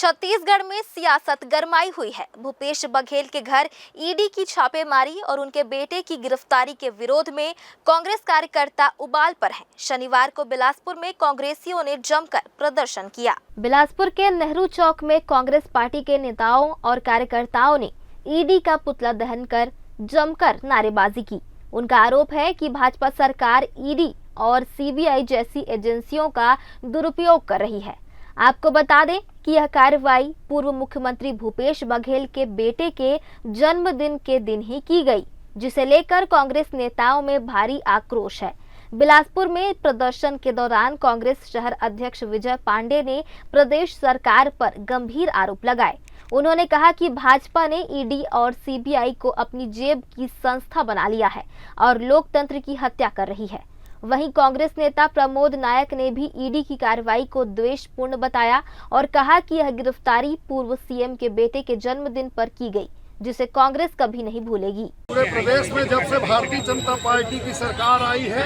छत्तीसगढ़ में सियासत गरमाई हुई है। भूपेश बघेल के घर ईडी की छापेमारी और उनके बेटे की गिरफ्तारी के विरोध में कांग्रेस कार्यकर्ता उबाल पर हैं। शनिवार को बिलासपुर में कांग्रेसियों ने जमकर प्रदर्शन किया। बिलासपुर के नेहरू चौक में कांग्रेस पार्टी के नेताओं और कार्यकर्ताओं ने ईडी का पुतला दहन कर जमकर नारेबाजी की। उनका आरोप है कि भाजपा सरकार ईडी और सीबीआई जैसी एजेंसियों का दुरुपयोग कर रही है। आपको बता दें कि यह कार्रवाई पूर्व मुख्यमंत्री भूपेश बघेल के बेटे के जन्मदिन के दिन ही की गई, जिसे लेकर कांग्रेस नेताओं में भारी आक्रोश है। बिलासपुर में प्रदर्शन के दौरान कांग्रेस शहर अध्यक्ष विजय पांडे ने प्रदेश सरकार पर गंभीर आरोप लगाए। उन्होंने कहा कि भाजपा ने ईडी और सीबीआई को अपनी जेब की संस्था बना लिया है और लोकतंत्र की हत्या कर रही है। वहीं कांग्रेस नेता प्रमोद नायक ने भी ईडी की कार्रवाई को द्वेषपूर्ण बताया और कहा कि यह गिरफ्तारी पूर्व सीएम के बेटे के जन्मदिन पर की गई, जिसे कांग्रेस कभी नहीं भूलेगी। पूरे प्रदेश में जब से भारतीय जनता पार्टी की सरकार आई है,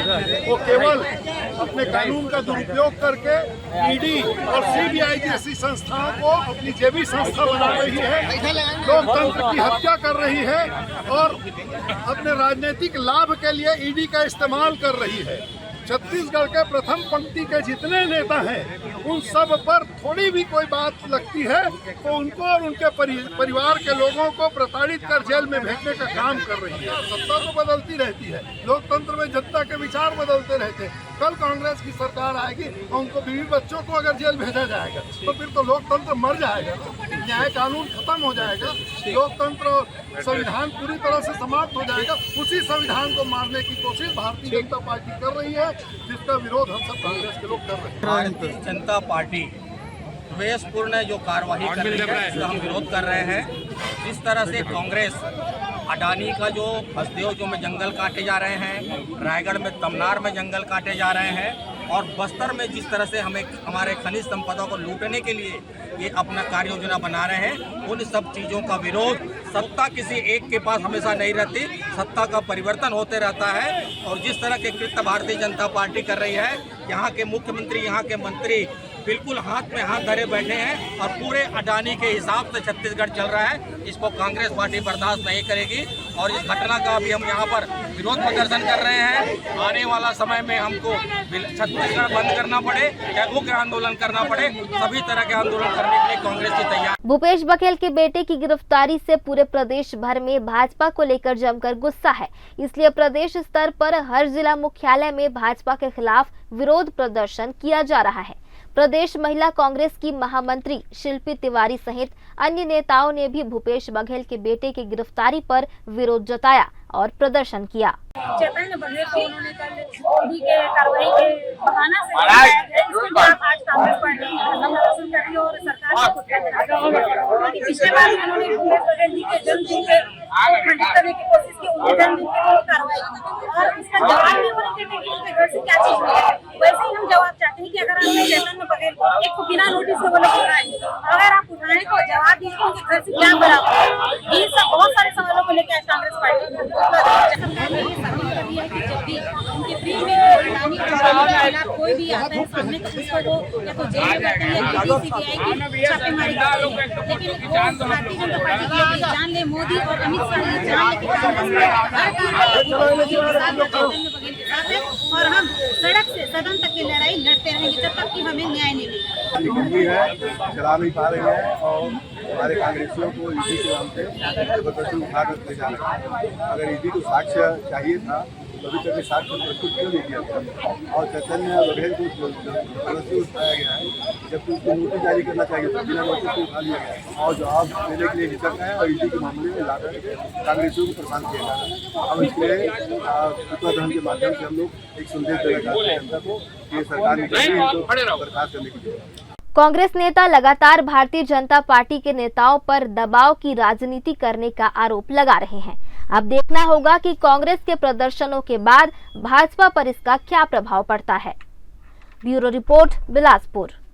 वो केवल अपने कानून का दुरुपयोग करके ईडी और सीबीआई जैसी संस्थाओं को अपनी जेबी संस्था बना रही है, लोकतंत्र की हत्या कर रही है और अपने राजनीतिक लाभ के लिए ईडी का इस्तेमाल कर रही है। छत्तीसगढ़ के प्रथम पंक्ति के जितने नेता हैं, उन सब पर थोड़ी भी कोई बात लगती है तो उनको और उनके परिवार के लोगों को प्रताड़ित कर जेल में भेजने का काम कर रही है। सत्ता तो बदलती रहती है, लोकतंत्र में जनता के विचार बदलते रहते हैं। कल कांग्रेस की सरकार आएगी और उनको बीवी बच्चों को अगर जेल भेजा जाएगा तो फिर तो लोकतंत्र मर जाएगा, न्याय कानून खत्म हो जाएगा, लोकतंत्र और संविधान पूरी तरह से समाप्त हो जाएगा। उसी संविधान को मारने की कोशिश भारतीय जनता पार्टी कर रही है, जिसका विरोध हम सब कांग्रेस के लोग कर रहे हैं। भारतीय जनता पार्टी द्वेषपूर्ण जो कार्रवाई कर रही है, उसका हम विरोध कर रहे हैं। जिस तरह से कांग्रेस अडानी का जो हसदेव में जंगल काटे जा रहे हैं, रायगढ़ में तमनार में जंगल काटे जा रहे हैं और बस्तर में जिस तरह से हमें हमारे खनिज संपदा को लूटने के लिए ये अपना कार्य योजना बना रहे हैं, उन सब चीज़ों का विरोध। सत्ता किसी एक के पास हमेशा नहीं रहती, सत्ता का परिवर्तन होते रहता है और जिस तरह के कृत्य भारतीय जनता पार्टी कर रही है, यहाँ के मुख्यमंत्री, यहाँ के मंत्री बिल्कुल हाथ में हाथ धरे बैठे हैं और पूरे अडानी के हिसाब से छत्तीसगढ़ चल रहा है। इसको कांग्रेस पार्टी बर्दाश्त नहीं करेगी और इस घटना का भी हम यहाँ पर विरोध प्रदर्शन कर रहे हैं। आने वाला समय में हमको छत्तीसगढ़ बंद करना पड़े, चाहे मुख्य आंदोलन करना पड़े, सभी तरह के आंदोलन करने के लिए कांग्रेस की तैयार। भूपेश बघेल के बेटे की गिरफ्तारी से पूरे प्रदेश भर में भाजपा को लेकर जमकर गुस्सा है, इसलिए प्रदेश स्तर पर हर जिला मुख्यालय में भाजपा के खिलाफ विरोध प्रदर्शन किया जा रहा है। प्रदेश महिला कांग्रेस की महामंत्री शिल्पी तिवारी सहित अन्य नेताओं ने भी भूपेश बघेल के बेटे की गिरफ्तारी पर विरोध जताया और प्रदर्शन किया। चैतन्य बघेल को उन्होंने कल ईडी के कार्रवाई के बहाना से आज कांग्रेस पार्टी धरना प्रदर्शन कर रही और सरकार को पिछले बार उन्होंने भूपेश बघेल जी के जन्मदिन के खंडित करने की कोशिश की, उनके जन्मदिन की कार्रवाई और इसका जवाब भी उन्होंने देते कि उसके घर से क्या चीज मिली। वैसे ही हम जवाब चाहते हैं कि अगर आपने चैतन्य बघेल एक बिना नोटिस के बोले उठाए, अगर आप उठाए तो जवाब दीजिए उनके घर से क्या बराबर। इन सब बहुत सारे सवालों को लेकर कांग्रेस पार्टी उनके फ्री में अडानी खिलाफ कोई भी आता है सामने तो उसको वो या तो जेल में बैठे हैं या सीबीआई की छापेमारी करते हैं। लेकिन भारतीय जनता पार्टी की जान ले मोदी और अमित शाह ये जान ले कि कांग्रेस और हम सड़क से सदन तक की लड़ाई लड़ते रहेंगे जब तक कि हमें न्याय नहीं मिलेगा। चला नहीं पा रही है और हमारे कांग्रेसियों को ईडी के नाम से जबरदस्ती उठा कर ले जा रहे हैं। अगर ईडी को साक्ष्य चाहिए था तो अभी तक साक्ष्य प्रस्तुत क्यों नहीं किया था और चैतन्य बघेल को जबरदस्ती उठाया गया है, जबकि उसको नोटिस जारी करना चाहिए था, बिना नोटिस को उठा लिया गया और जवाब देने के लिए हिचक है और ईडी के मामले में लाकर कांग्रेसियों को परेशान किया जा रहा है। हम इसलिए पुतला दहन के माध्यम से हम लोग एक संदेश देना चाहते हैं जनता को कि सरकार ने बर्खास्त करने की जरूरत है। कांग्रेस नेता लगातार भारतीय जनता पार्टी के नेताओं पर दबाव की राजनीति करने का आरोप लगा रहे हैं। अब देखना होगा कि कांग्रेस के प्रदर्शनों के बाद भाजपा पर इसका क्या प्रभाव पड़ता है। Bureau report, Bilaspur.